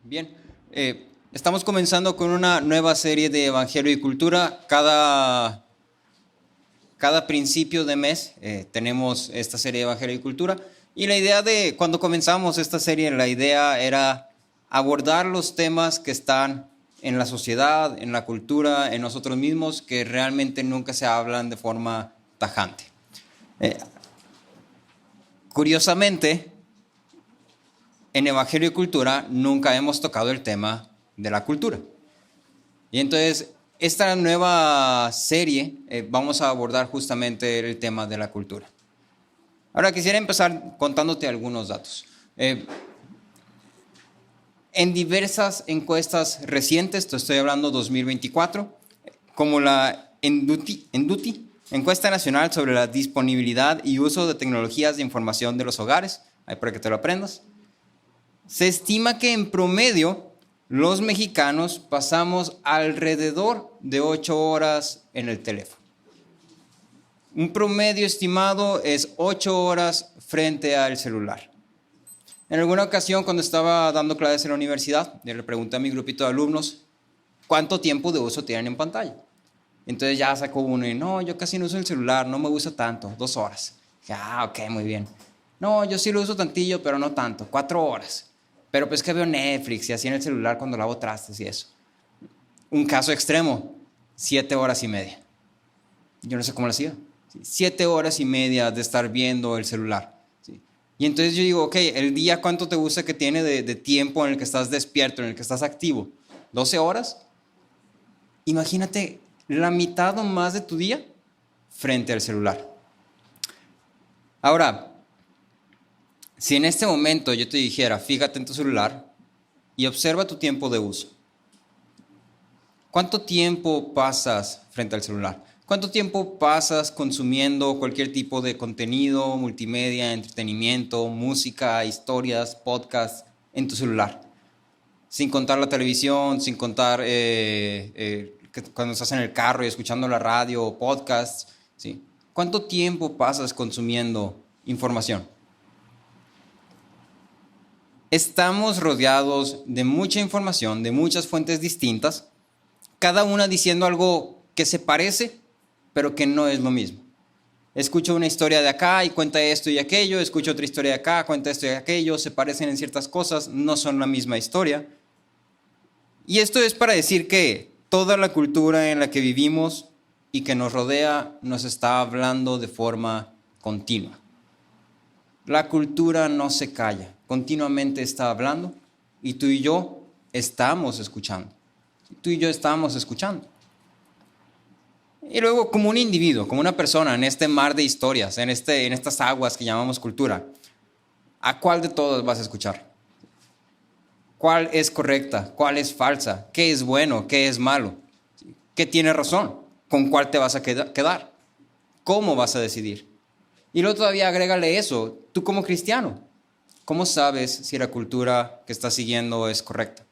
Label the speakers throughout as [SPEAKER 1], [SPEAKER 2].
[SPEAKER 1] Bien, estamos comenzando con una nueva serie de Evangelio y Cultura. Cada principio de mes tenemos esta serie de Evangelio y Cultura. Y la idea de cuando comenzamos esta serie, la idea era abordar los temas que están en la sociedad, en la cultura, en nosotros mismos, que realmente nunca se hablan de forma tajante. Curiosamente, en Evangelio y Cultura nunca hemos tocado el tema de la cultura. Y entonces, esta nueva serie vamos a abordar justamente el tema de la cultura. Ahora quisiera empezar contándote algunos datos. En diversas encuestas recientes, te estoy hablando 2024, como la Enduti, Encuesta Nacional sobre la Disponibilidad y Uso de Tecnologías de Información de los Hogares, ahí para que te lo aprendas, se estima que en promedio los mexicanos pasamos alrededor de 8 horas en el teléfono. Un promedio estimado es 8 horas frente al celular. En alguna ocasión, cuando estaba dando clases en la universidad, yo le pregunté a mi grupito de alumnos cuánto tiempo de uso tienen en pantalla. Entonces ya sacó uno y no, yo casi no uso el celular, no me gusta tanto, 2 horas. Dije, ok, muy bien. No, yo sí lo uso tantillo, pero no tanto, 4 horas. Pero pues que veo Netflix y así en el celular cuando lavo trastes y eso. Un caso extremo, 7 horas y media. Yo no sé cómo lo hacía. 7 horas y media de estar viendo el celular. ¿Sí? Y entonces yo digo, ok, el día cuánto te gusta que tiene de tiempo en el que estás despierto, en el que estás activo. 12 horas. Imagínate la mitad o más de tu día frente al celular. Ahora, si en este momento yo te dijera, fíjate en tu celular y observa tu tiempo de uso. ¿Cuánto tiempo pasas frente al celular? ¿Cuánto tiempo pasas consumiendo cualquier tipo de contenido, multimedia, entretenimiento, música, historias, podcasts en tu celular? Sin contar la televisión, sin contar cuando estás en el carro y escuchando la radio o podcasts. ¿Sí? ¿Cuánto tiempo pasas consumiendo información? Estamos rodeados de mucha información, de muchas fuentes distintas, cada una diciendo algo que se parece, pero que no es lo mismo. Escucho una historia de acá y cuenta esto y aquello, escucho otra historia de acá, cuenta esto y aquello, se parecen en ciertas cosas, no son la misma historia. Y esto es para decir que toda la cultura en la que vivimos y que nos rodea nos está hablando de forma continua. La cultura no se calla, continuamente está hablando y tú y yo estamos escuchando. Tú y yo estamos escuchando. Y luego, como un individuo, como una persona en este mar de historias, en estas aguas que llamamos cultura, ¿a cuál de todas vas a escuchar? ¿Cuál es correcta? ¿Cuál es falsa? ¿Qué es bueno? ¿Qué es malo? ¿Qué tiene razón? ¿Con cuál te vas a quedar? ¿Cómo vas a decidir? Y luego todavía agrégale eso, tú como cristiano, ¿cómo sabes si la cultura que estás siguiendo es correcta?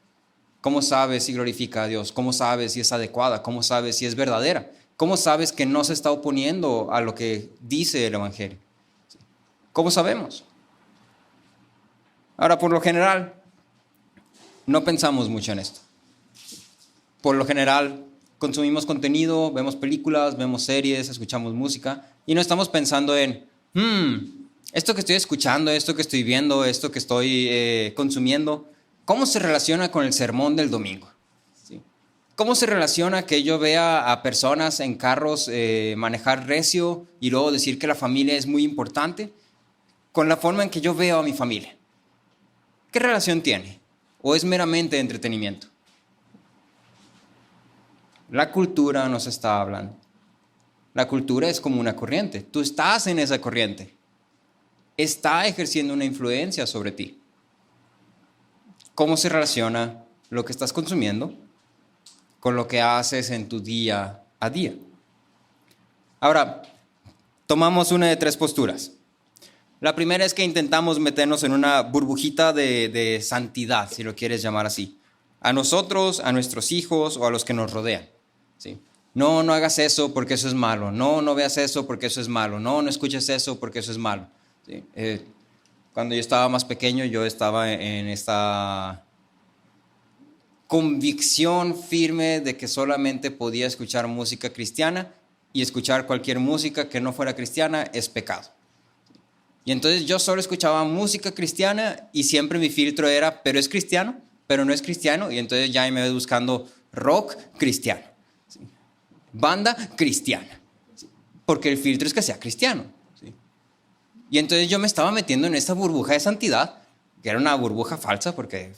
[SPEAKER 1] ¿Cómo sabes si glorifica a Dios? ¿Cómo sabes si es adecuada? ¿Cómo sabes si es verdadera? ¿Cómo sabes que no se está oponiendo a lo que dice el Evangelio? ¿Cómo sabemos? Ahora, por lo general, no pensamos mucho en esto. Por lo general, consumimos contenido, vemos películas, vemos series, escuchamos música y no estamos pensando en esto que estoy escuchando, esto que estoy viendo, esto que estoy consumiendo, ¿cómo se relaciona con el sermón del domingo? ¿Sí? ¿Cómo se relaciona que yo vea a personas en carros manejar recio y luego decir que la familia es muy importante con la forma en que yo veo a mi familia? ¿Qué relación tiene? ¿O es meramente entretenimiento? La cultura nos está hablando. La cultura es como una corriente. Tú estás en esa corriente. Está ejerciendo una influencia sobre ti. ¿Cómo se relaciona lo que estás consumiendo con lo que haces en tu día a día? Ahora, tomamos una de 3 posturas. La primera es que intentamos meternos en una burbujita de santidad, si lo quieres llamar así. A nosotros, a nuestros hijos o a los que nos rodean. ¿Sí? No hagas eso porque eso es malo. No veas eso porque eso es malo. No escuches eso porque eso es malo. ¿Sí? Cuando yo estaba más pequeño, yo estaba en esta convicción firme de que solamente podía escuchar música cristiana y escuchar cualquier música que no fuera cristiana es pecado. Y entonces yo solo escuchaba música cristiana y siempre mi filtro era, pero es cristiano, pero no es cristiano. Y entonces ya me voy buscando rock cristiano, ¿sí? Banda cristiana, ¿sí? Porque el filtro es que sea cristiano, ¿sí? Y entonces yo me estaba metiendo en esta burbuja de santidad, que era una burbuja falsa, porque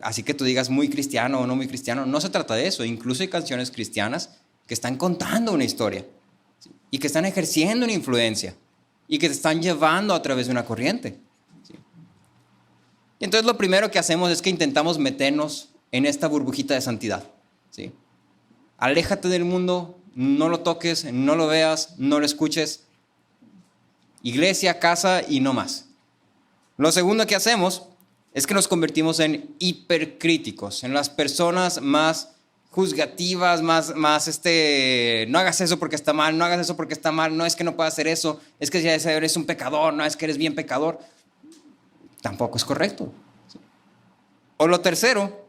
[SPEAKER 1] así que tú digas muy cristiano o no muy cristiano, no se trata de eso. Incluso hay canciones cristianas que están contando una historia, ¿sí? Y que están ejerciendo una influencia y que te están llevando a través de una corriente, ¿sí? Y entonces lo primero que hacemos es que intentamos meternos en esta burbujita de santidad, ¿sí? Aléjate del mundo, no lo toques, no lo veas, no lo escuches. Iglesia, casa y no más. Lo segundo que hacemos es que nos convertimos en hipercríticos, en las personas más juzgativas, más no hagas eso porque está mal, no hagas eso porque está mal, no es que no puedas hacer eso, es que ya eres un pecador, no es que eres bien pecador. Tampoco es correcto. O lo tercero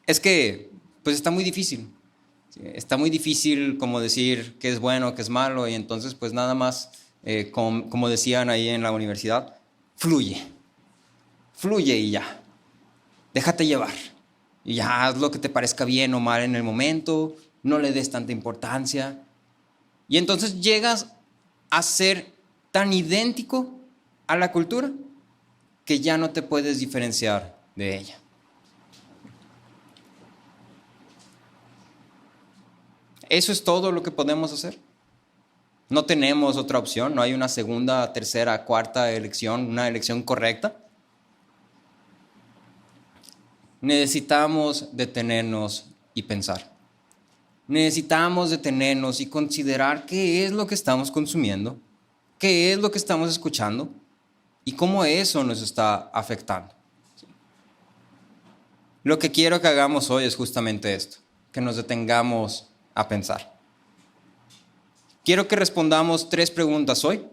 [SPEAKER 1] es que pues está muy difícil. Está muy difícil como decir qué es bueno, qué es malo, y entonces pues nada más, como decían ahí en la universidad, fluye y ya, déjate llevar. Y ya haz lo que te parezca bien o mal en el momento, no le des tanta importancia. Y entonces llegas a ser tan idéntico a la cultura que ya no te puedes diferenciar de ella. Eso es todo lo que podemos hacer. No tenemos otra opción, no hay una segunda, tercera, cuarta elección, una elección correcta. Necesitamos detenernos y pensar. Necesitamos detenernos y considerar qué es lo que estamos consumiendo, qué es lo que estamos escuchando y cómo eso nos está afectando. Lo que quiero que hagamos hoy es justamente esto, que nos detengamos a pensar. Quiero que respondamos 3 preguntas hoy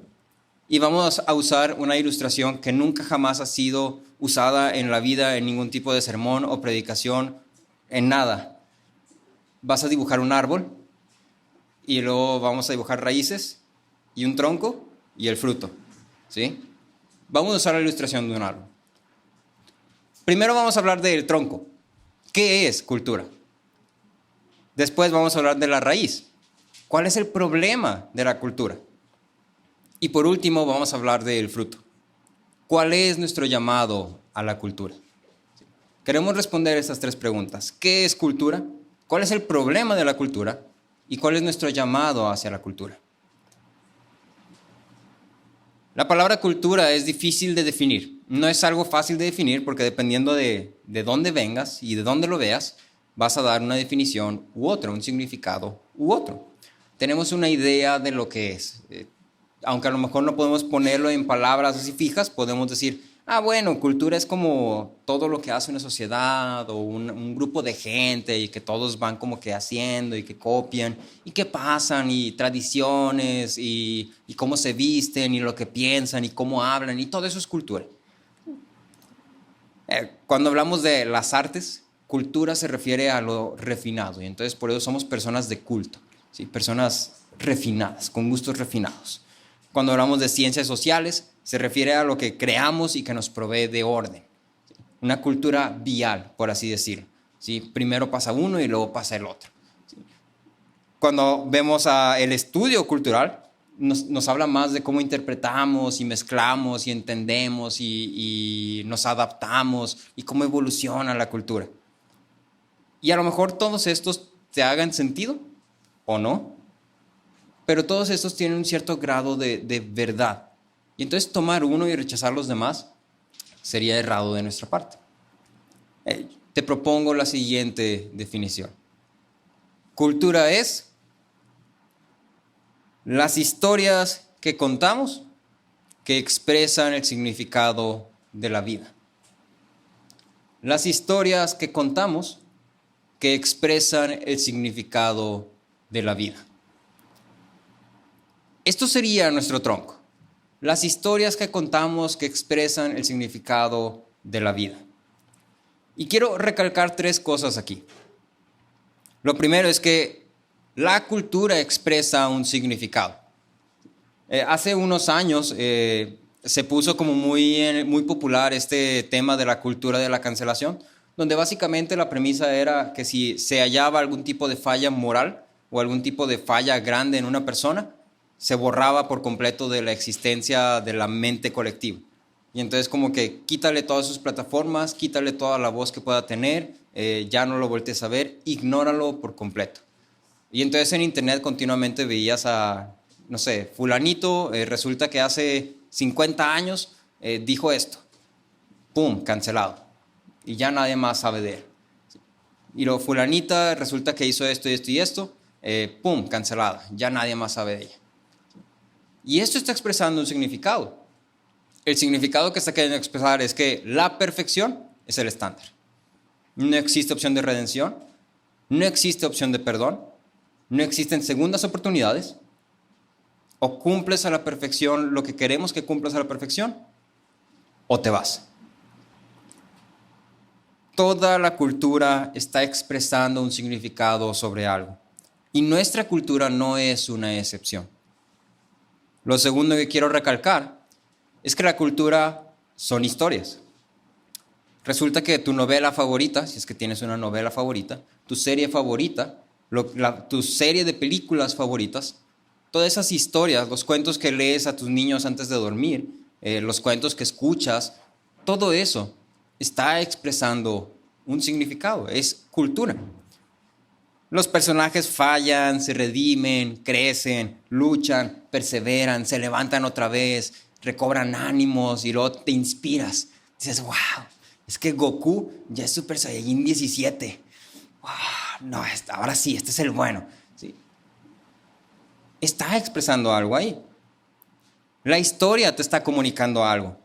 [SPEAKER 1] y vamos a usar una ilustración que nunca jamás ha sido usada en la vida, en ningún tipo de sermón o predicación, en nada. Vas a dibujar un árbol y luego vamos a dibujar raíces y un tronco y el fruto, ¿sí? Vamos a usar la ilustración de un árbol. Primero vamos a hablar del tronco. ¿Qué es cultura? Después vamos a hablar de la raíz. ¿Cuál es el problema de la cultura? Y por último vamos a hablar del fruto. ¿Cuál es nuestro llamado a la cultura? Queremos responder estas 3 preguntas. ¿Qué es cultura? ¿Cuál es el problema de la cultura? ¿Y cuál es nuestro llamado hacia la cultura? La palabra cultura es difícil de definir. No es algo fácil de definir porque dependiendo de dónde vengas y de dónde lo veas, vas a dar una definición u otra, un significado u otro. Tenemos una idea de lo que es. Aunque a lo mejor no podemos ponerlo en palabras así fijas, podemos decir, bueno, cultura es como todo lo que hace una sociedad o un grupo de gente y que todos van como que haciendo y que copian y que pasan y tradiciones y cómo se visten y lo que piensan y cómo hablan y todo eso es cultura. Cuando hablamos de las artes, cultura se refiere a lo refinado y entonces por eso somos personas de culto, ¿sí? Personas refinadas, con gustos refinados. Cuando hablamos de ciencias sociales, se refiere a lo que creamos y que nos provee de orden. Una cultura vial, por así decirlo, ¿sí? Primero pasa uno y luego pasa el otro, ¿sí? Cuando vemos el estudio cultural, nos habla más de cómo interpretamos y mezclamos y entendemos y nos adaptamos y cómo evoluciona la cultura. Y a lo mejor todos estos te hagan sentido o no, pero todos estos tienen un cierto grado de verdad. Y entonces tomar uno y rechazar los demás sería errado de nuestra parte. Te propongo la siguiente definición. Cultura es las historias que contamos que expresan el significado de la vida. Las historias que contamos que expresan el significado de la vida. Esto sería nuestro tronco. Las historias que contamos que expresan el significado de la vida. Y quiero recalcar 3 cosas aquí. Lo primero es que la cultura expresa un significado. Hace unos años se puso como muy popular este tema de la cultura de la cancelación, donde básicamente la premisa era que si se hallaba algún tipo de falla moral o algún tipo de falla grande en una persona, se borraba por completo de la existencia de la mente colectiva. Y entonces como que quítale todas sus plataformas, quítale toda la voz que pueda tener, ya no lo voltees a ver, ignóralo por completo. Y entonces en internet continuamente veías a, no sé, fulanito, resulta que hace 50 años dijo esto, ¡pum!, cancelado. Y ya nadie más sabe de él. Y lo fulanita resulta que hizo esto y esto y esto, ¡pum!, cancelada. Ya nadie más sabe de ella. Y esto está expresando un significado. El significado que está queriendo expresar es que la perfección es el estándar. No existe opción de redención, no existe opción de perdón, no existen segundas oportunidades. O cumples a la perfección lo que queremos que cumplas a la perfección, o te vas. Toda la cultura está expresando un significado sobre algo. Y nuestra cultura no es una excepción. Lo segundo que quiero recalcar es que la cultura son historias. Resulta que tu novela favorita, si es que tienes una novela favorita, tu serie favorita, tu serie de películas favoritas, todas esas historias, los cuentos que lees a tus niños antes de dormir, los cuentos que escuchas, todo eso está expresando un significado, es cultura. Los personajes fallan, se redimen, crecen, luchan, perseveran, se levantan otra vez, recobran ánimos y luego te inspiras. Dices, wow, es que Goku ya es Super Saiyajin 17. Wow, no, ahora sí, este es el bueno. ¿Sí? Está expresando algo ahí. La historia te está comunicando algo.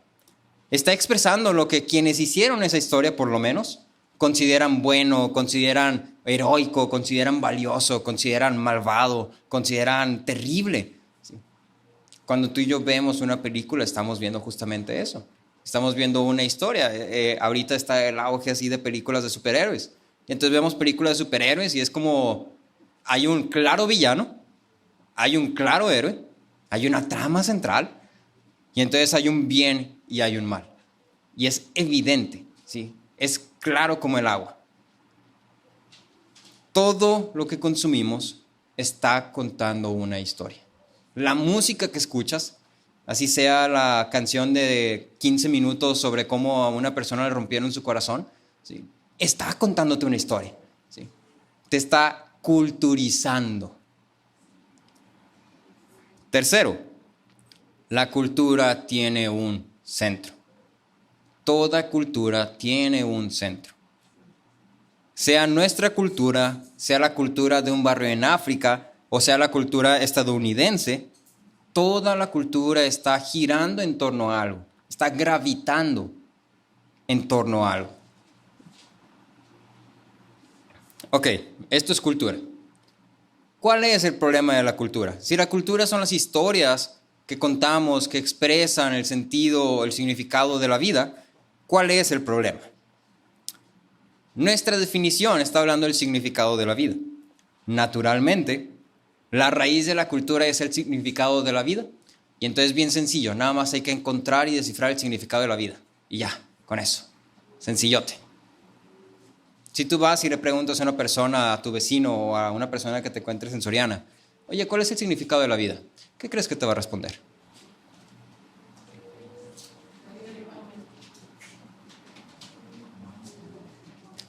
[SPEAKER 1] Está expresando lo que quienes hicieron esa historia, por lo menos, consideran bueno, consideran heroico, consideran valioso, consideran malvado, consideran terrible. ¿Sí? Cuando tú y yo vemos una película, estamos viendo justamente eso. Estamos viendo una historia. Ahorita está el auge así de películas de superhéroes. Y entonces vemos películas de superhéroes y es como hay un claro villano, hay un claro héroe, hay una trama central y entonces hay un bien y hay un mal. Y es evidente, ¿sí? Es claro como el agua. Todo lo que consumimos está contando una historia. La música que escuchas, así sea la canción de 15 minutos sobre cómo a una persona le rompieron su corazón, ¿sí?, está contándote una historia. ¿Sí? Te está culturizando. Tercero, la cultura tiene un centro. Toda cultura tiene un centro. Sea nuestra cultura, sea la cultura de un barrio en África o sea la cultura estadounidense, toda la cultura está girando en torno a algo, está gravitando en torno a algo. Ok, esto es cultura. ¿Cuál es el problema de la cultura? Si la cultura son las historias que contamos, que expresan el sentido, el significado de la vida, ¿cuál es el problema? Nuestra definición está hablando del significado de la vida. Naturalmente, la raíz de la cultura es el significado de la vida. Y entonces bien sencillo, nada más hay que encontrar y descifrar el significado de la vida. Y ya, con eso. Sencillote. Si tú vas y le preguntas a una persona, a tu vecino o a una persona que te encuentres en Soriana, oye, ¿cuál es el significado de la vida? ¿Qué crees que te va a responder?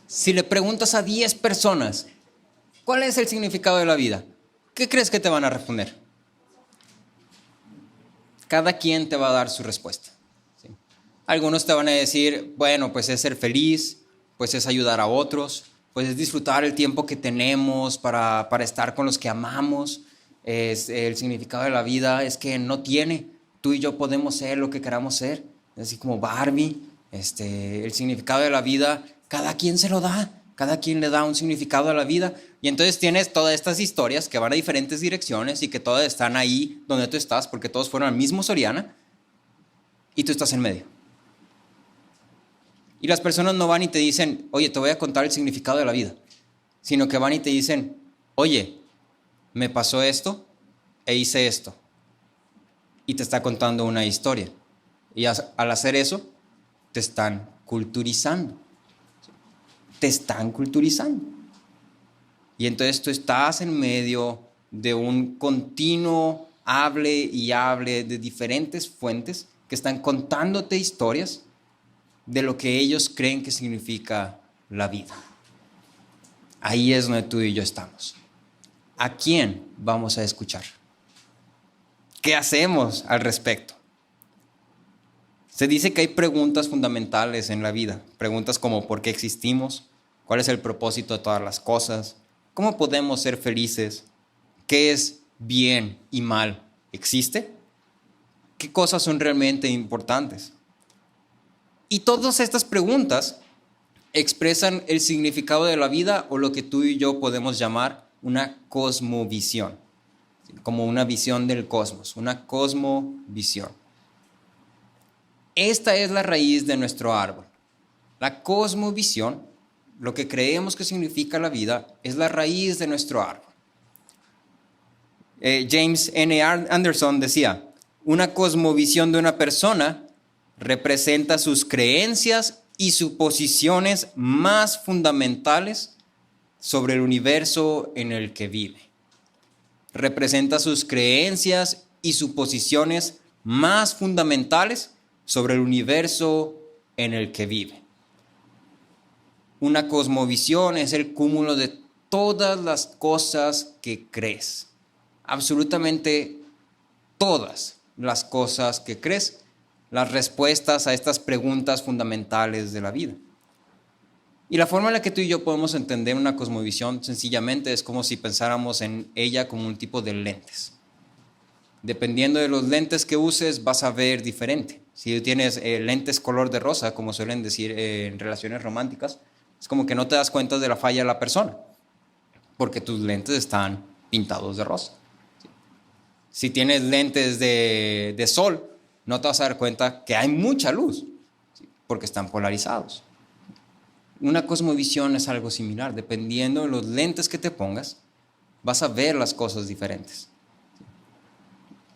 [SPEAKER 1] Si le preguntas a 10 personas, ¿cuál es el significado de la vida? ¿Qué crees que te van a responder? Cada quien te va a dar su respuesta. ¿Sí? Algunos te van a decir, bueno, pues es ser feliz, pues es ayudar a otros, pues es disfrutar el tiempo que tenemos para estar con los que amamos. El significado de la vida es que no tiene. Tú y yo podemos ser lo que queramos ser. Así como Barbie. El significado de la vida, cada quien se lo da. Cada quien le da un significado a la vida. Y entonces tienes todas estas historias que van a diferentes direcciones y que todas están ahí donde tú estás porque todos fueron al mismo Soriana y tú estás en medio. Y las personas no van y te dicen, oye, te voy a contar el significado de la vida, sino que van y te dicen, oye, me pasó esto e hice esto. Y te está contando una historia. Y al hacer eso, te están culturizando. Te están culturizando. Y entonces tú estás en medio de un continuo hable y hable de diferentes fuentes que están contándote historias de lo que ellos creen que significa la vida. Ahí es donde tú y yo estamos. ¿A quién vamos a escuchar? ¿Qué hacemos al respecto? Se dice que hay preguntas fundamentales en la vida. Preguntas como ¿por qué existimos? ¿Cuál es el propósito de todas las cosas? ¿Cómo podemos ser felices? ¿Qué es bien y mal? ¿Existe? ¿Qué cosas son realmente importantes? Y todas estas preguntas expresan el significado de la vida o lo que tú y yo podemos llamar una cosmovisión, como una visión del cosmos, una cosmovisión. Esta es la raíz de nuestro árbol. La cosmovisión, lo que creemos que significa la vida, es la raíz de nuestro árbol. James N. Anderson decía, una cosmovisión de una persona representa sus creencias y suposiciones más fundamentales sobre el universo en el que vive. Representa sus creencias y suposiciones más fundamentales sobre el universo en el que vive. Una cosmovisión es el cúmulo de todas las cosas que crees. Absolutamente todas las cosas que crees, las respuestas a estas preguntas fundamentales de la vida. Y la forma en la que tú y yo podemos entender una cosmovisión sencillamente es como si pensáramos en ella como un tipo de lentes. Dependiendo de los lentes que uses, vas a ver diferente. Si tú tienes lentes color de rosa, como suelen decir en relaciones románticas, es como que no te das cuenta de la falla de la persona, porque tus lentes están pintados de rosa. Si tienes lentes de sol, no te vas a dar cuenta que hay mucha luz, porque están polarizados. Una cosmovisión es algo similar. Dependiendo de los lentes que te pongas, vas a ver las cosas diferentes.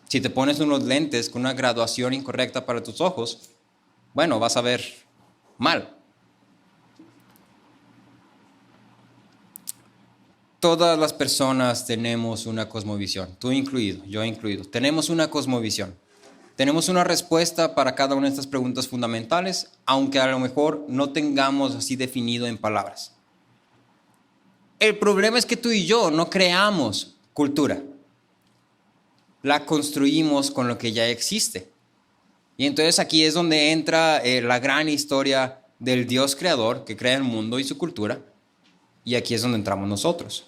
[SPEAKER 1] Si te pones unos lentes con una graduación incorrecta para tus ojos, bueno, vas a ver mal. Todas las personas tenemos una cosmovisión, tú incluido, yo incluido. Tenemos una cosmovisión. Tenemos una respuesta para cada una de estas preguntas fundamentales, aunque a lo mejor no tengamos así definido en palabras. El problema es que tú y yo no creamos cultura. La construimos con lo que ya existe. Y entonces aquí es donde entra la gran historia del Dios creador que crea el mundo y su cultura. Y aquí es donde entramos nosotros.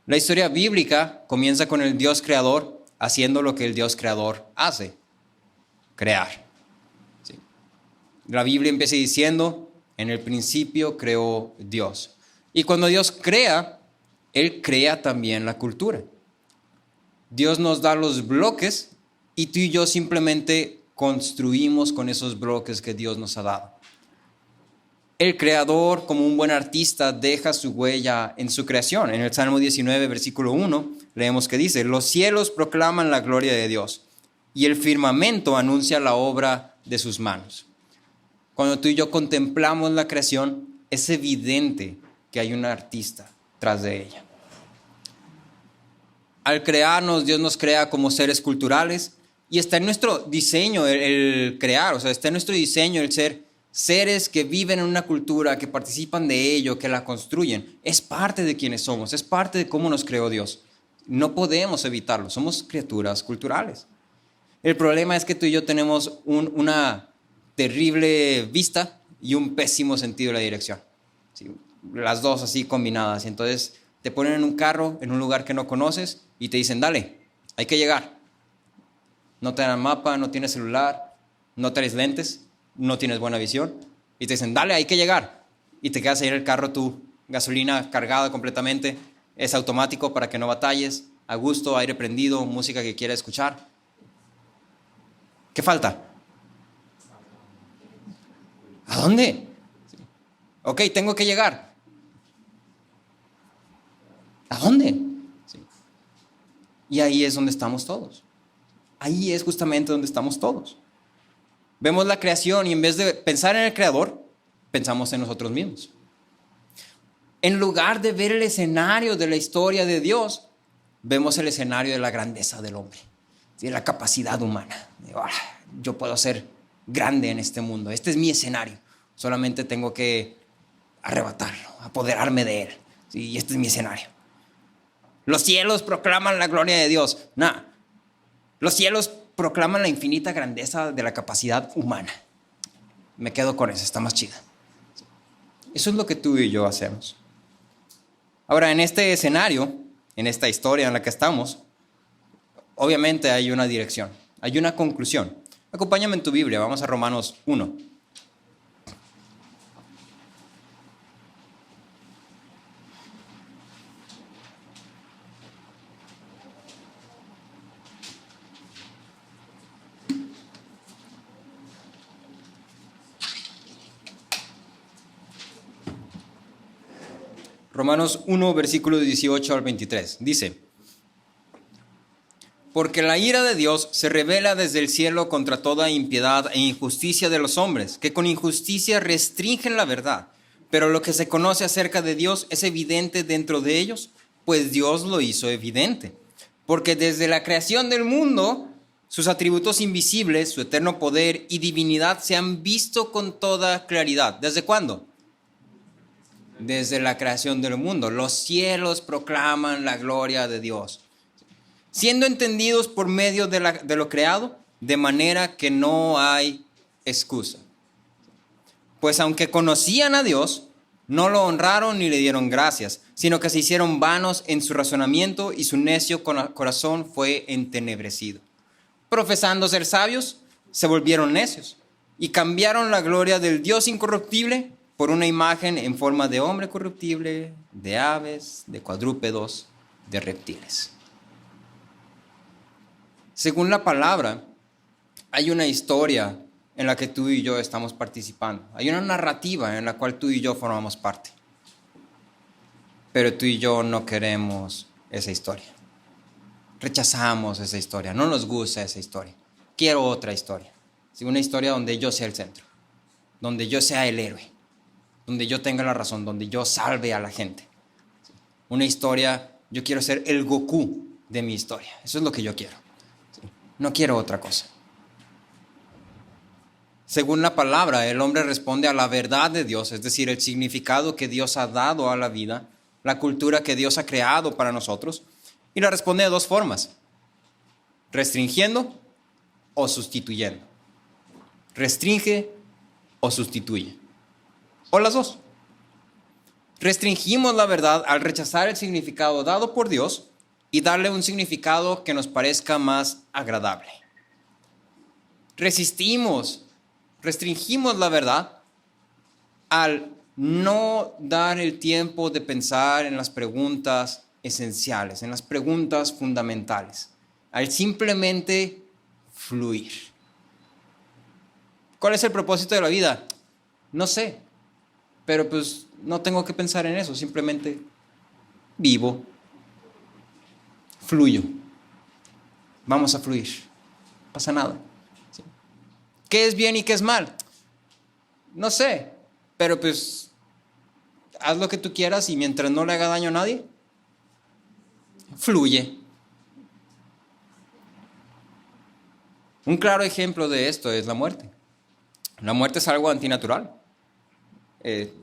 [SPEAKER 1] La historia bíblica comienza con el Dios creador haciendo lo que el Dios creador hace. Crear. ¿Sí? La Biblia empieza diciendo, en el principio creó Dios. Y cuando Dios crea, Él crea también la cultura. Dios nos da los bloques y tú y yo simplemente construimos con esos bloques que Dios nos ha dado. El creador, como un buen artista, deja su huella en su creación. En el Salmo 19, versículo 1, leemos que dice, los cielos proclaman la gloria de Dios y el firmamento anuncia la obra de sus manos. Cuando tú y yo contemplamos la creación, es evidente que hay un artista tras de ella. Al crearnos, Dios nos crea como seres culturales y está en nuestro diseño el crear, o sea, está en nuestro diseño el ser seres que viven en una cultura, que participan de ello, que la construyen. Es parte de quienes somos, es parte de cómo nos creó Dios. No podemos evitarlo, somos criaturas culturales. El problema es que tú y yo tenemos una terrible vista y un pésimo sentido de la dirección. ¿Sí? Las dos así combinadas. Y entonces te ponen en un carro, en un lugar que no conoces y te dicen, dale, hay que llegar. No te dan mapa, no tienes celular, no traes lentes, no tienes buena visión. Y te dicen, dale, hay que llegar. Y te quedas ahí en el carro, tu gasolina cargada completamente. Es automático para que no batalles. A gusto, aire prendido, música que quieras escuchar. ¿Qué falta? ¿A dónde? Ok, tengo que llegar. ¿A dónde? Sí. Y ahí es donde estamos todos. Ahí es justamente donde estamos todos. Vemos la creación y en vez de pensar en el creador, pensamos en nosotros mismos. En lugar de ver el escenario de la historia de Dios, vemos el escenario de la grandeza del hombre, de la capacidad humana. Yo puedo ser grande en este mundo, este es mi escenario, solamente tengo que arrebatarlo, apoderarme de él, ¿sí? Y este es mi escenario. Los cielos proclaman la gloria de Dios. Nada, los cielos proclaman la infinita grandeza de la capacidad humana. Me quedo con eso, está más chida. Eso es lo que tú y yo hacemos. Ahora, en este escenario, en esta historia en la que estamos, obviamente hay una dirección, hay una conclusión. Acompáñame en tu Biblia, vamos a Romanos 1. Romanos 1, versículos 18 al 23. Dice: porque la ira de Dios se revela desde el cielo contra toda impiedad e injusticia de los hombres, que con injusticia restringen la verdad. Pero lo que se conoce acerca de Dios es evidente dentro de ellos, pues Dios lo hizo evidente. Porque desde la creación del mundo, sus atributos invisibles, su eterno poder y divinidad se han visto con toda claridad. ¿Desde cuándo? Desde la creación del mundo. Los cielos proclaman la gloria de Dios, siendo entendidos por medio de lo creado, de manera que no hay excusa. Pues aunque conocían a Dios, no lo honraron ni le dieron gracias, sino que se hicieron vanos en su razonamiento y su necio corazón fue entenebrecido. Profesando ser sabios, se volvieron necios y cambiaron la gloria del Dios incorruptible por una imagen en forma de hombre corruptible, de aves, de cuadrúpedos, de reptiles. Según la palabra, hay una historia en la que tú y yo estamos participando. Hay una narrativa en la cual tú y yo formamos parte. Pero tú y yo no queremos esa historia. Rechazamos esa historia. No nos gusta esa historia. Quiero otra historia. Sí, una historia donde yo sea el centro. Donde yo sea el héroe. Donde yo tenga la razón. Donde yo salve a la gente. Una historia, yo quiero ser el Goku de mi historia. Eso es lo que yo quiero. No quiero otra cosa. Según la palabra, el hombre responde a la verdad de Dios, es decir, el significado que Dios ha dado a la vida, la cultura que Dios ha creado para nosotros, y la responde de dos formas: restringiendo o sustituyendo. Restringe o sustituye. O las dos. Restringimos la verdad al rechazar el significado dado por Dios y darle un significado que nos parezca más agradable. Restringimos la verdad al no dar el tiempo de pensar en las preguntas esenciales, en las preguntas fundamentales, al simplemente fluir. ¿Cuál es el propósito de la vida? No sé, pero pues no tengo que pensar en eso, simplemente vivo. Fluyo. Vamos a fluir. No pasa nada. ¿Sí? ¿Qué es bien y qué es mal? No sé, pero pues haz lo que tú quieras y mientras no le haga daño a nadie, fluye. Un claro ejemplo de esto es la muerte. La muerte es algo antinatural.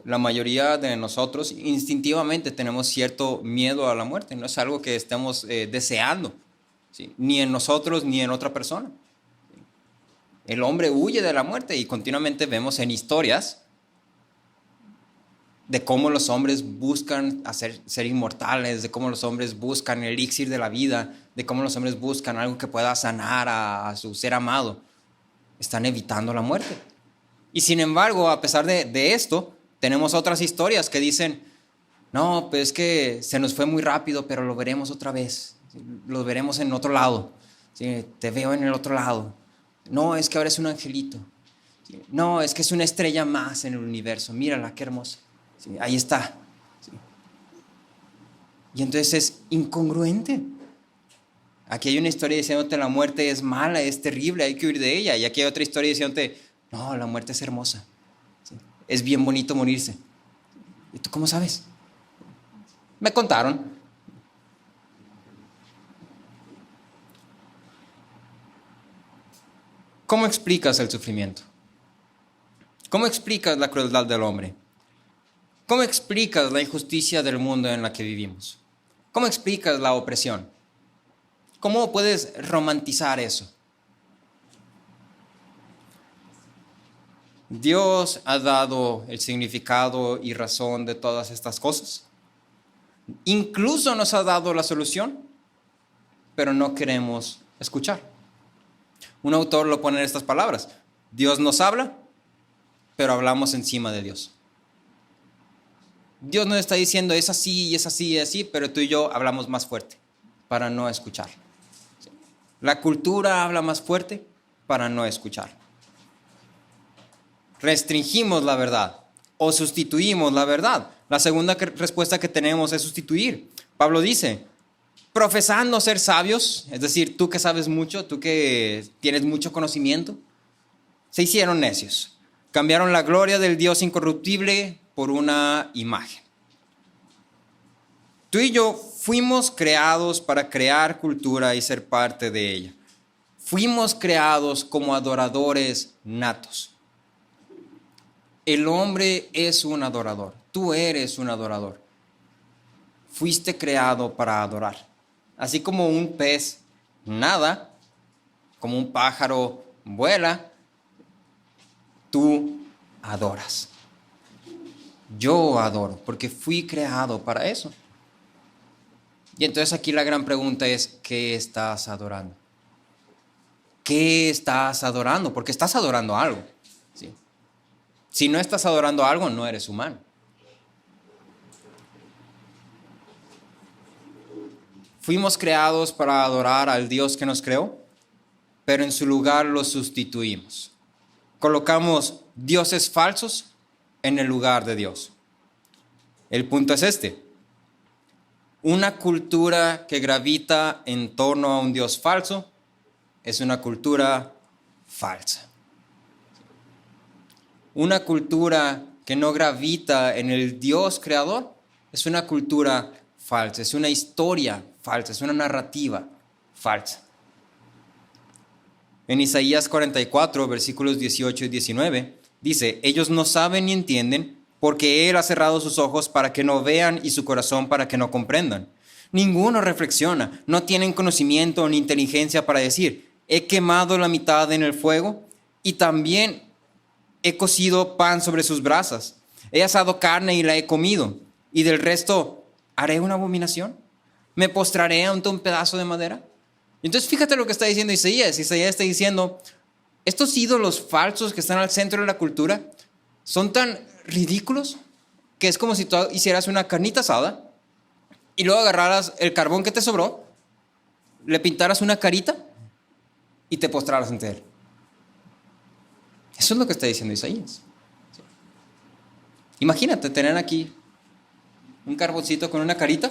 [SPEAKER 1] La mayoría de nosotros instintivamente tenemos cierto miedo a la muerte. No es algo que estemos deseando, ¿sí? Ni en nosotros ni en otra persona. El hombre huye de la muerte y continuamente vemos en historias de cómo los hombres buscan ser inmortales, de cómo los hombres buscan el elixir de la vida, de cómo los hombres buscan algo que pueda sanar a su ser amado. Están evitando la muerte. Y sin embargo, a pesar de esto, tenemos otras historias que dicen: no, pues es que se nos fue muy rápido, pero lo veremos otra vez. Lo veremos en otro lado. ¿Sí? Te veo en el otro lado. No, es que ahora es un angelito. ¿Sí? No, es que es una estrella más en el universo. Mírala, qué hermosa. ¿sí? Ahí está. ¿Sí? Y entonces es incongruente. Aquí hay una historia diciéndote la muerte es mala, es terrible, hay que huir de ella. Y aquí hay otra historia diciéndote, no, la muerte es hermosa. ¿Sí? Es bien bonito morirse. ¿Y tú cómo sabes? Me contaron. ¿Cómo explicas el sufrimiento? ¿Cómo explicas la crueldad del hombre? ¿Cómo explicas la injusticia del mundo en la que vivimos? ¿Cómo explicas la opresión? ¿Cómo puedes romantizar eso? Dios ha dado el significado y razón de todas estas cosas. Incluso nos ha dado la solución, pero no queremos escuchar. Un autor lo pone en estas palabras: Dios nos habla, pero hablamos encima de Dios. Dios nos está diciendo es así y es así y así, pero tú y yo hablamos más fuerte para no escuchar. La cultura habla más fuerte para no escuchar. Restringimos la verdad o sustituimos la verdad. La segunda respuesta que tenemos es sustituir. Pablo dice, profesando ser sabios, es decir, tú que sabes mucho, tú que tienes mucho conocimiento, se hicieron necios. Cambiaron la gloria del Dios incorruptible por una imagen. Tú y yo fuimos creados para crear cultura y ser parte de ella. Fuimos creados como adoradores natos. El hombre es un adorador. Tú eres un adorador. Fuiste creado para adorar. Así como un pez nada, como un pájaro vuela, tú adoras. Yo adoro, porque fui creado para eso. Y entonces aquí la gran pregunta es, ¿qué estás adorando? ¿Qué estás adorando? Porque estás adorando algo. ¿Sí? Si no estás adorando algo, no eres humano. Fuimos creados para adorar al Dios que nos creó, pero en su lugar lo sustituimos. Colocamos dioses falsos en el lugar de Dios. El punto es este. Una cultura que gravita en torno a un Dios falso es una cultura falsa. Una cultura que no gravita en el Dios creador es una cultura falsa, es una historia falsa, es una narrativa falsa. En Isaías 44, versículos 18 y 19, dice, ellos no saben ni entienden porque Él ha cerrado sus ojos para que no vean y su corazón para que no comprendan. Ninguno reflexiona, no tienen conocimiento ni inteligencia para decir, he quemado la mitad en el fuego y también he cocido pan sobre sus brasas. He asado carne y la he comido, y del resto haré una abominación. ¿Me postraré ante un pedazo de madera? Entonces fíjate lo que está diciendo Isaías. Isaías está diciendo, estos ídolos falsos que están al centro de la cultura son tan ridículos que es como si tú hicieras una carnita asada y luego agarraras el carbón que te sobró, le pintaras una carita y te postraras ante él. Eso es lo que está diciendo Isaías. Imagínate tener aquí un carboncito con una carita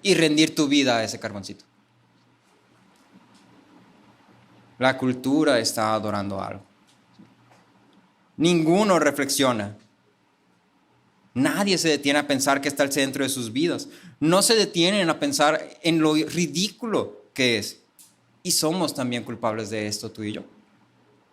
[SPEAKER 1] y rendir tu vida a ese carboncito. La cultura está adorando algo. Ninguno reflexiona. Nadie se detiene a pensar que está al centro de sus vidas. No se detienen a pensar en lo ridículo que es. Y somos también culpables de esto, tú y yo.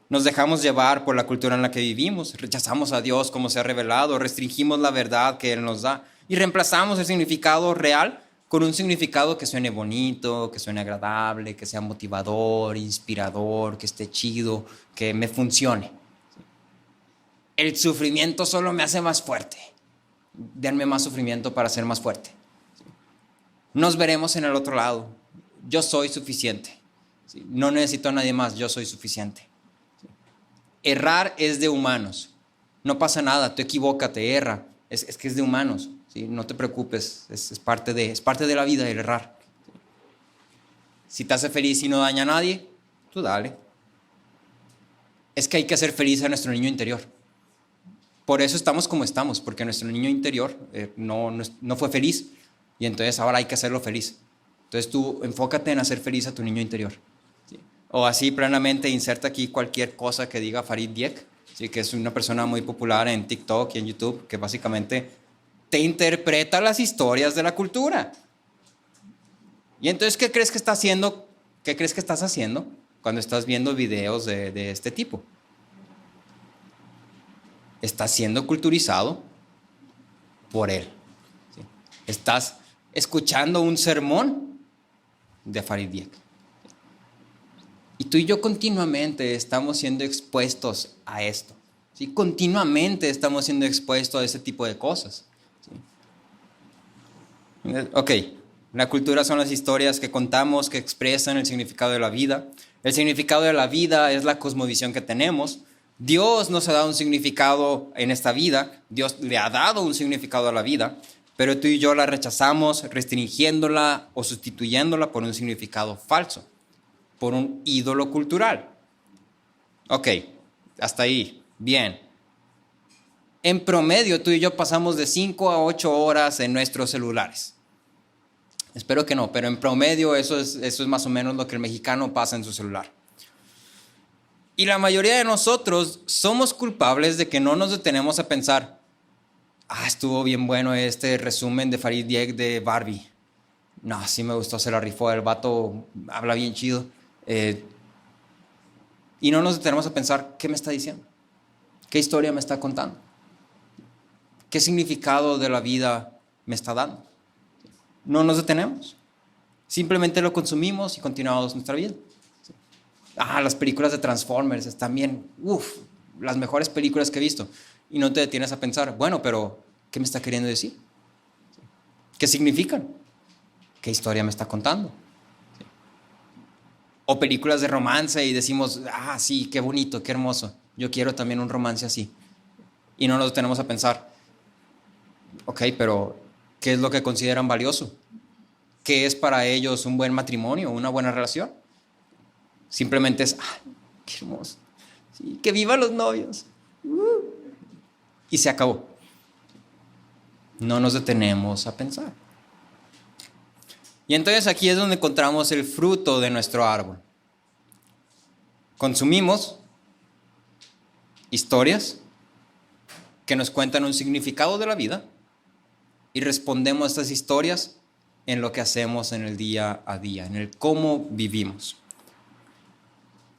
[SPEAKER 1] Nos dejamos llevar por la cultura en la que vivimos, rechazamos a Dios como se ha revelado, restringimos la verdad que Él nos da y reemplazamos el significado real con un significado que suene bonito, que suene agradable, que sea motivador, inspirador, que esté chido, que me funcione. El sufrimiento solo me hace más fuerte. Denme más sufrimiento para ser más fuerte. Nos veremos en el otro lado. Yo soy suficiente. No necesito a nadie más, yo soy suficiente. Errar es de humanos. No pasa nada, tú equivócate, erra. Es que es de humanos. ¿Sí? No te preocupes, es parte de la vida el errar. Si te hace feliz y no daña a nadie, tú dale. Es que hay que hacer feliz a nuestro niño interior. Por eso estamos como estamos, porque nuestro niño interior no fue feliz y entonces ahora hay que hacerlo feliz. Entonces tú enfócate en hacer feliz a tu niño interior. ¿Sí? O así plenamente inserta aquí cualquier cosa que diga Farid Dieck, ¿sí? Que es una persona muy popular en TikTok y en YouTube, que básicamente te interpreta las historias de la cultura. Y entonces, ¿qué crees que está haciendo? ¿Qué crees que estás haciendo cuando estás viendo videos de este tipo? Estás siendo culturizado por él. ¿Sí? Estás escuchando un sermón de Farid Dieck. Y tú y yo continuamente estamos siendo expuestos a esto. ¿Sí? Continuamente estamos siendo expuestos a ese tipo de cosas. ¿Sí? Ok, la cultura son las historias que contamos, que expresan el significado de la vida. El significado de la vida es la cosmovisión que tenemos. Dios nos ha dado un significado en esta vida, Dios le ha dado un significado a la vida, pero tú y yo la rechazamos restringiéndola o sustituyéndola por un significado falso, por un ídolo cultural. Ok, hasta ahí, bien. En promedio tú y yo pasamos de 5 a 8 horas en nuestros celulares. Espero que no, pero en promedio eso es más o menos lo que el mexicano pasa en su celular. Y la mayoría de nosotros somos culpables de que no nos detenemos a pensar, estuvo bien bueno este resumen de Farid Dieck de Barbie. No, sí me gustó, se la rifó, el vato habla bien chido. Y no nos detenemos a pensar, ¿qué me está diciendo? ¿Qué historia me está contando? ¿Qué significado de la vida me está dando? No nos detenemos. Simplemente lo consumimos y continuamos nuestra vida. Las películas de Transformers están bien, las mejores películas que he visto. Y no te detienes a pensar, bueno, pero ¿qué me está queriendo decir? ¿Qué significan? ¿Qué historia me está contando? O películas de romance y decimos, sí, qué bonito, qué hermoso. Yo quiero también un romance así. Y no nos detenemos a pensar, ok, pero ¿qué es lo que consideran valioso? ¿Qué es para ellos un buen matrimonio, una buena relación? Simplemente es, qué hermoso. Sí, que vivan los novios. Y se acabó. No nos detenemos a pensar. Y entonces aquí es donde encontramos el fruto de nuestro árbol. Consumimos historias que nos cuentan un significado de la vida y respondemos a estas historias en lo que hacemos en el día a día, en el cómo vivimos.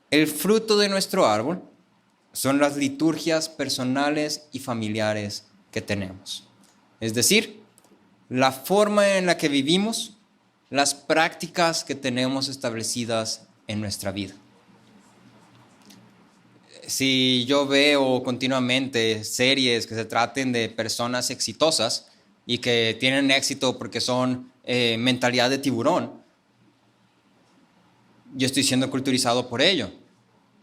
[SPEAKER 1] El fruto de nuestro árbol son las liturgias personales y familiares que tenemos. Es decir, la forma en la que vivimos, las prácticas que tenemos establecidas en nuestra vida. Si yo veo continuamente series que se traten de personas exitosas y que tienen éxito porque son mentalidad de tiburón, yo estoy siendo culturizado por ello.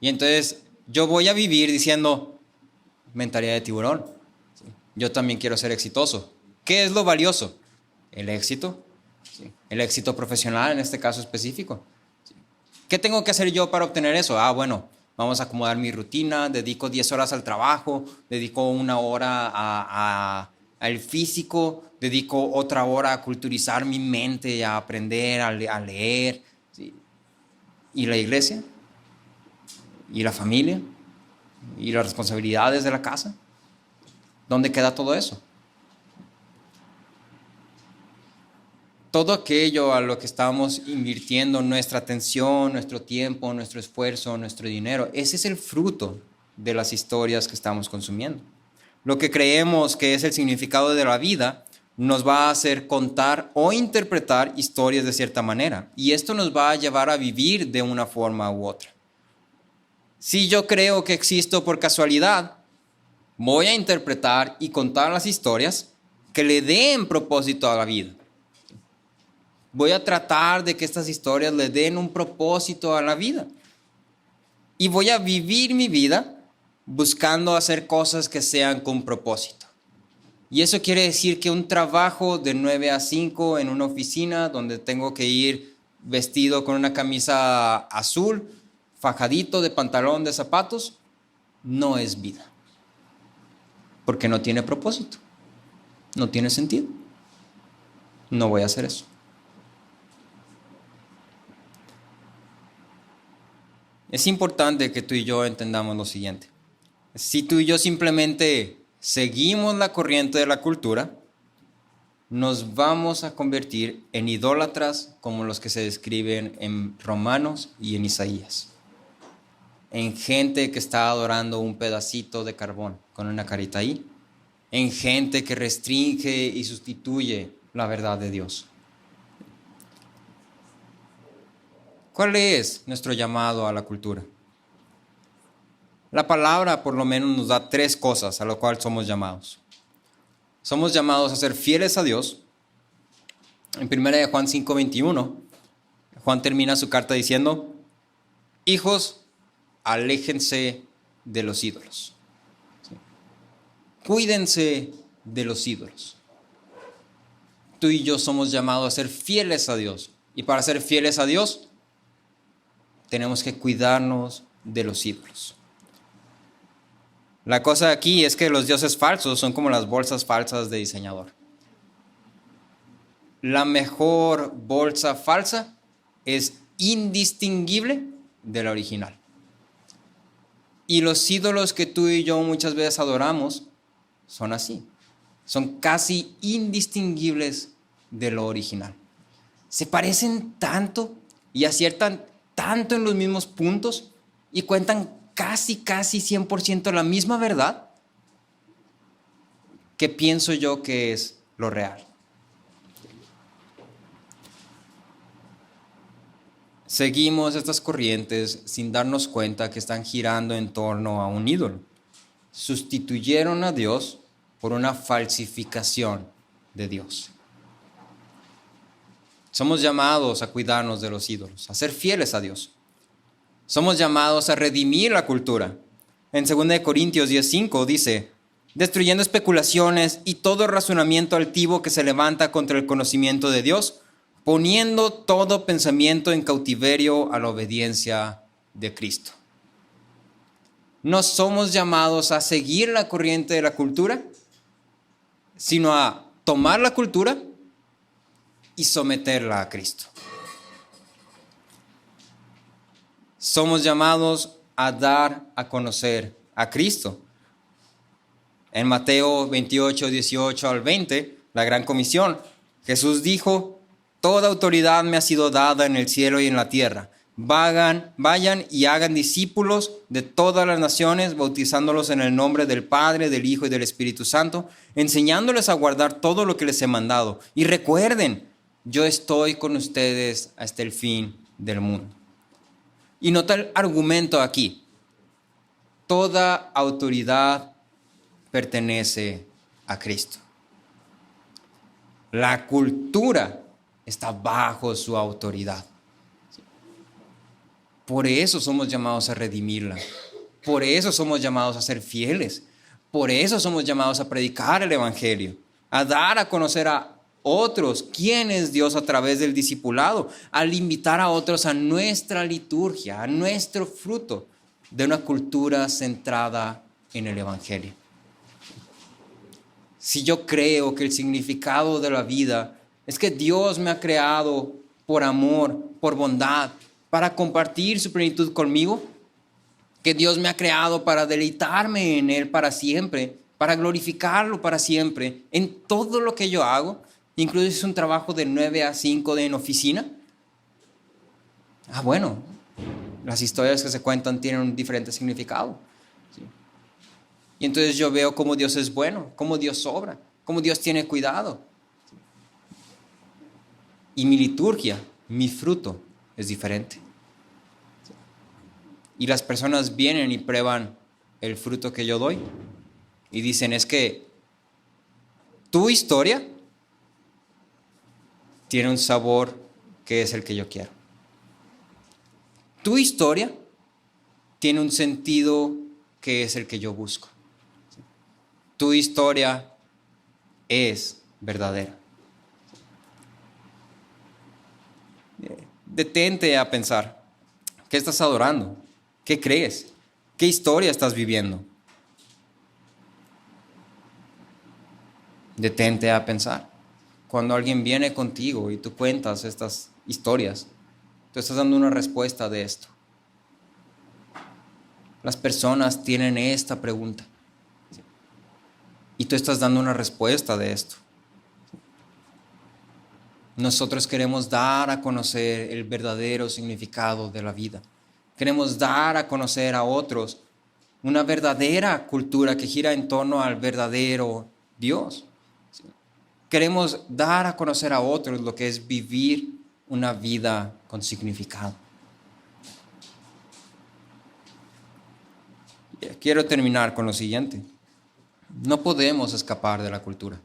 [SPEAKER 1] Y entonces yo voy a vivir diciendo, mentalidad de tiburón. ¿Sí? Yo también quiero ser exitoso. ¿Qué es lo valioso? El éxito. ¿Sí? El éxito profesional en este caso específico. ¿Sí? ¿Qué tengo que hacer yo para obtener eso? Bueno, vamos a acomodar mi rutina, dedico 10 horas al trabajo, dedico 1 hora al físico, dedico otra hora a culturizar mi mente, a aprender, a leer. ¿Sí? ¿Y la iglesia? ¿Y la familia? ¿Y las responsabilidades de la casa? ¿Dónde queda todo eso? Todo aquello a lo que estamos invirtiendo nuestra atención, nuestro tiempo, nuestro esfuerzo, nuestro dinero, ese es el fruto de las historias que estamos consumiendo. Lo que creemos que es el significado de la vida nos va a hacer contar o interpretar historias de cierta manera. Y esto nos va a llevar a vivir de una forma u otra. Si yo creo que existo por casualidad, voy a interpretar y contar las historias que le den propósito a la vida. Voy a tratar de que estas historias le den un propósito a la vida. Y voy a vivir mi vida buscando hacer cosas que sean con propósito. Y eso quiere decir que un trabajo de 9 a 5 en una oficina donde tengo que ir vestido con una camisa azul, fajadito de pantalón, de zapatos, no es vida. porque no tiene propósito, no tiene sentido. No voy a hacer eso. Es importante que tú y yo entendamos lo siguiente. Si tú y yo simplemente seguimos la corriente de la cultura, nos vamos a convertir en idólatras como los que se describen en Romanos y en Isaías. En gente que está adorando un pedacito de carbón con una carita ahí. En gente que restringe y sustituye la verdad de Dios. ¿Cuál es nuestro llamado a la cultura? La palabra por lo menos nos da 3 cosas a lo cual somos llamados. Somos llamados a ser fieles a Dios. En 1 Juan 5:21, Juan termina su carta diciendo: hijos, aléjense de los ídolos. ¿Sí? Cuídense de los ídolos. Tú y yo somos llamados a ser fieles a Dios. Y para ser fieles a Dios, tenemos que cuidarnos de los ídolos. La cosa aquí es que los dioses falsos son como las bolsas falsas de diseñador. La mejor bolsa falsa es indistinguible de la original. Y los ídolos que tú y yo muchas veces adoramos son así. Son casi indistinguibles de lo original. Se parecen tanto y aciertan tanto en los mismos puntos y cuentan casi 100% la misma verdad, que pienso yo que es lo real. Seguimos estas corrientes sin darnos cuenta que están girando en torno a un ídolo. Sustituyeron a Dios por una falsificación de Dios. Somos llamados a cuidarnos de los ídolos, a ser fieles a Dios. Somos llamados a redimir la cultura. En 2 Corintios 10:5 dice: destruyendo especulaciones y todo razonamiento altivo que se levanta contra el conocimiento de Dios, poniendo todo pensamiento en cautiverio a la obediencia de Cristo. No somos llamados a seguir la corriente de la cultura, sino a tomar la cultura y someterla a Cristo. Somos llamados a dar a conocer a Cristo. En Mateo 28:18-20, la gran comisión, Jesús dijo: toda autoridad me ha sido dada en el cielo y en la tierra. Vayan y hagan discípulos de todas las naciones, bautizándolos en el nombre del Padre, del Hijo y del Espíritu Santo, enseñándoles a guardar todo lo que les he mandado. Y recuerden, yo estoy con ustedes hasta el fin del mundo. Y nota el argumento aquí. Toda autoridad pertenece a Cristo. La cultura está bajo su autoridad. Por eso somos llamados a redimirla. Por eso somos llamados a ser fieles. Por eso somos llamados a predicar el Evangelio, a dar a conocer a otros quién es Dios a través del discipulado, al invitar a otros a nuestra liturgia, a nuestro fruto de una cultura centrada en el Evangelio. Si yo creo que el significado de la vida es que Dios me ha creado por amor, por bondad, para compartir su plenitud conmigo, que Dios me ha creado para deleitarme en Él para siempre, para glorificarlo para siempre, en todo lo que yo hago, incluso si es un trabajo de 9 a 5 en oficina. Bueno, las historias que se cuentan tienen un diferente significado. ¿Sí? Y entonces yo veo cómo Dios es bueno, cómo Dios obra, cómo Dios tiene cuidado. ¿Sí? Y mi liturgia, mi fruto, es diferente. ¿Sí? Y las personas vienen y prueban el fruto que yo doy y dicen: es que tu historia tiene un sabor que es el que yo quiero. Tu historia tiene un sentido que es el que yo busco. Tu historia es verdadera. Detente a pensar: ¿qué estás adorando? ¿Qué crees? ¿Qué historia estás viviendo? Detente a pensar. Cuando alguien viene contigo y tú cuentas estas historias, tú estás dando una respuesta de esto. Las personas tienen esta pregunta y tú estás dando una respuesta de esto. Nosotros queremos dar a conocer el verdadero significado de la vida. Queremos dar a conocer a otros una verdadera cultura que gira en torno al verdadero Dios. Queremos dar a conocer a otros lo que es vivir una vida con significado. Quiero terminar con lo siguiente. No podemos escapar de la cultura.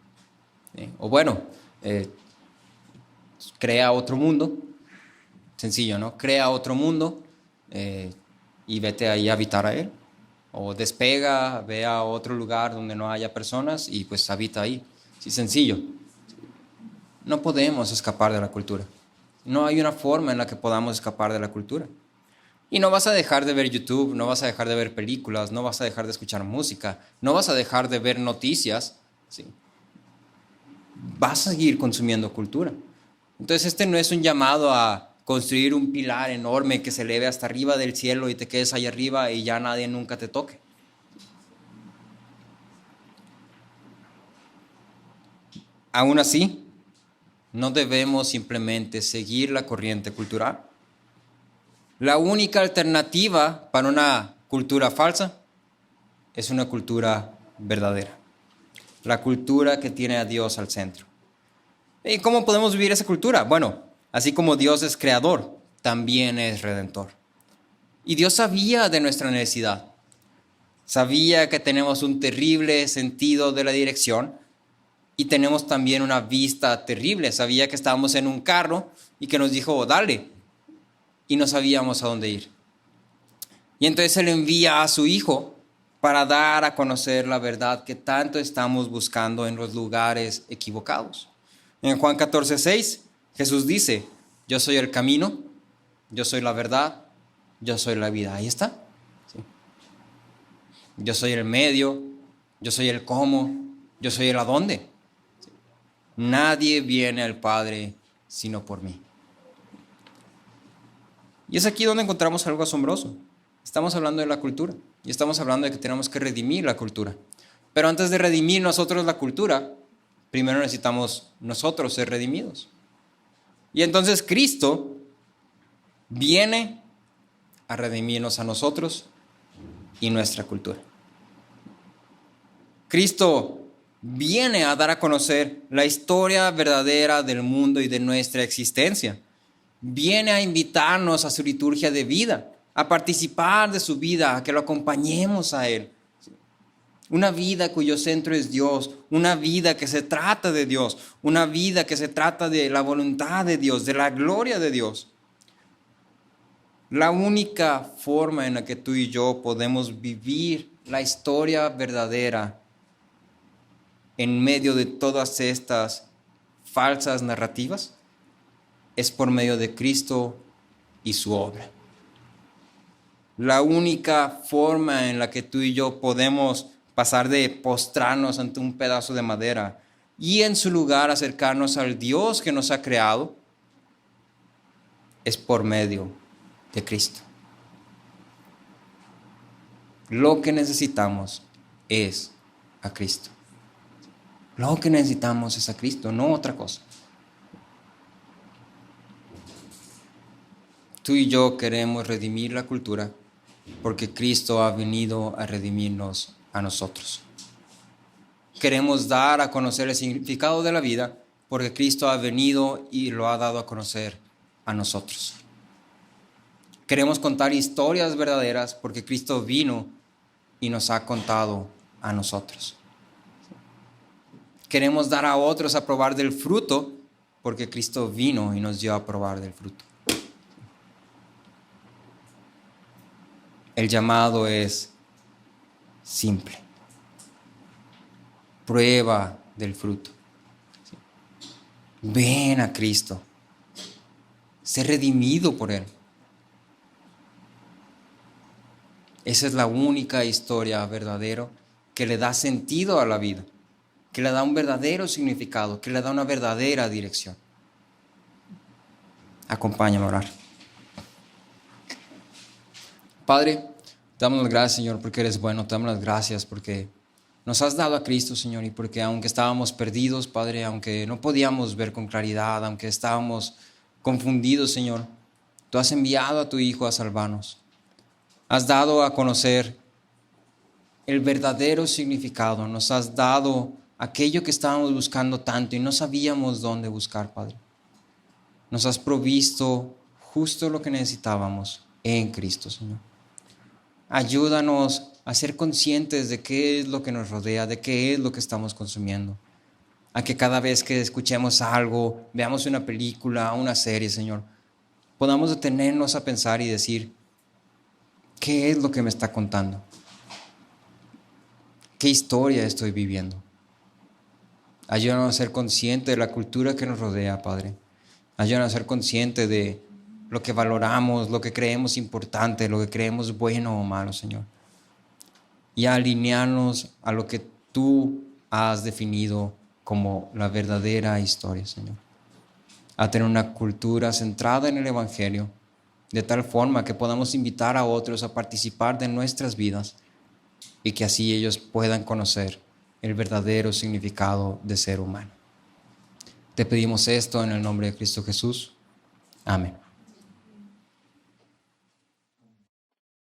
[SPEAKER 1] O bueno, crea otro mundo. Sencillo, ¿no? Crea otro mundo y vete ahí a habitar a él. O despega, ve a otro lugar donde no haya personas y pues habita ahí. Sí, sencillo. No podemos escapar de la cultura. No hay una forma en la que podamos escapar de la cultura. Y no vas a dejar de ver YouTube, no vas a dejar de ver películas, no vas a dejar de escuchar música, no vas a dejar de ver noticias. ¿Sí? Vas a seguir consumiendo cultura. Entonces este no es un llamado a construir un pilar enorme que se eleve hasta arriba del cielo y te quedes ahí arriba y ya nadie nunca te toque. Aún así, no debemos simplemente seguir la corriente cultural. La única alternativa para una cultura falsa es una cultura verdadera. La cultura que tiene a Dios al centro. ¿Y cómo podemos vivir esa cultura? Bueno, así como Dios es creador, también es redentor. Y Dios sabía de nuestra necesidad. Sabía que tenemos un terrible sentido de la dirección y tenemos también una vista terrible. Sabía que estábamos en un carro y que nos dijo, dale. Y no sabíamos a dónde ir. Y entonces Él envía a su Hijo para dar a conocer la verdad que tanto estamos buscando en los lugares equivocados. En Juan 14:6, Jesús dice, yo soy el camino, yo soy la verdad, yo soy la vida. Ahí está. ¿Sí? Yo soy el medio, yo soy el cómo, yo soy el adónde. ¿Sí? Nadie viene al Padre sino por mí. Y es aquí donde encontramos algo asombroso. Estamos hablando de la cultura y estamos hablando de que tenemos que redimir la cultura. Pero antes de redimir nosotros la cultura, primero necesitamos nosotros ser redimidos. Y entonces Cristo viene a redimirnos a nosotros y nuestra cultura. Cristo viene a dar a conocer la historia verdadera del mundo y de nuestra existencia. Viene a invitarnos a su liturgia de vida, a participar de su vida, a que lo acompañemos a Él. Una vida cuyo centro es Dios, una vida que se trata de Dios, una vida que se trata de la voluntad de Dios, de la gloria de Dios. La única forma en la que tú y yo podemos vivir la historia verdadera en medio de todas estas falsas narrativas es por medio de Cristo y su obra. La única forma en la que tú y yo podemos pasar de postrarnos ante un pedazo de madera y en su lugar acercarnos al Dios que nos ha creado es por medio de Cristo. Lo que necesitamos es a Cristo. Lo que necesitamos es a Cristo, no otra cosa. Tú y yo queremos redimir la cultura porque Cristo ha venido a redimirnos a nosotros. Queremos dar a conocer el significado de la vida porque Cristo ha venido y lo ha dado a conocer a nosotros. Queremos contar historias verdaderas porque Cristo vino y nos ha contado a nosotros. Queremos dar a otros a probar del fruto porque Cristo vino y nos dio a probar del fruto. El llamado es simple. Prueba del fruto. Ven a Cristo. Sé redimido por Él. Esa es la única historia verdadera que le da sentido a la vida, que le da un verdadero significado, que le da una verdadera dirección. Acompáñame a orar. Padre, te damos las gracias, Señor, porque eres bueno. Te damos las gracias porque nos has dado a Cristo, Señor, y porque aunque estábamos perdidos, Padre, aunque no podíamos ver con claridad, aunque estábamos confundidos, Señor, tú has enviado a tu Hijo a salvarnos. Has dado a conocer el verdadero significado. Nos has dado aquello que estábamos buscando tanto y no sabíamos dónde buscar, Padre. Nos has provisto justo lo que necesitábamos en Cristo, Señor. Ayúdanos a ser conscientes de qué es lo que nos rodea, de qué es lo que estamos consumiendo. A que cada vez que escuchemos algo, veamos una película, una serie, Señor, podamos detenernos a pensar y decir, ¿qué es lo que me está contando? ¿Qué historia estoy viviendo? Ayúdanos a ser conscientes de la cultura que nos rodea, Padre. Ayúdanos a ser conscientes de lo que valoramos, lo que creemos importante, lo que creemos bueno o malo, Señor. Y a alinearnos a lo que tú has definido como la verdadera historia, Señor. A tener una cultura centrada en el Evangelio, de tal forma que podamos invitar a otros a participar de nuestras vidas y que así ellos puedan conocer el verdadero significado de ser humano. Te pedimos esto en el nombre de Cristo Jesús. Amén.